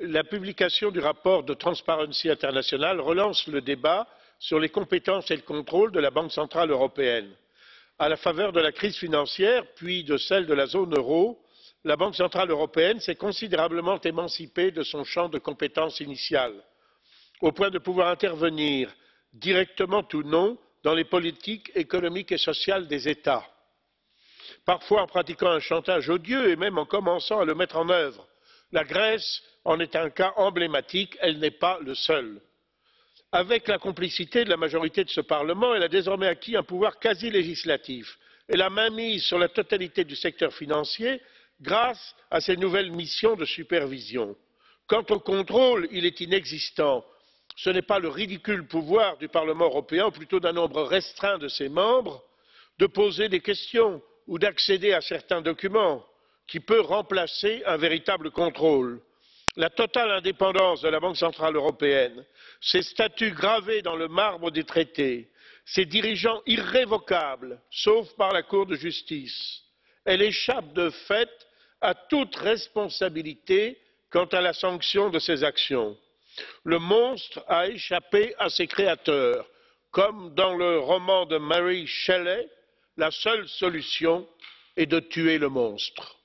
La publication du rapport de Transparency International relance le débat sur les compétences et le contrôle de la Banque centrale européenne. À la faveur de la crise financière, puis de celle de la zone euro, la Banque centrale européenne s'est considérablement émancipée de son champ de compétences initial, au point de pouvoir intervenir, directement ou non, dans les politiques économiques et sociales des États, parfois en pratiquant un chantage odieux et même en commençant à le mettre en œuvre. La Grèce en est un cas emblématique, elle n'est pas le seul. Avec la complicité de la majorité de ce Parlement, elle a désormais acquis un pouvoir quasi législatif et la mainmise sur la totalité du secteur financier grâce à ses nouvelles missions de supervision. Quant au contrôle, il est inexistant. Ce n'est pas le ridicule pouvoir du Parlement européen, ou plutôt d'un nombre restreint de ses membres, de poser des questions ou d'accéder à certains documents, qui peut remplacer un véritable contrôle. La totale indépendance de la Banque centrale européenne, ses statuts gravés dans le marbre des traités, ses dirigeants irrévocables, sauf par la Cour de justice, elle échappe de fait à toute responsabilité quant à la sanction de ses actions. Le monstre a échappé à ses créateurs. Comme dans le roman de Mary Shelley, la seule solution est de tuer le monstre.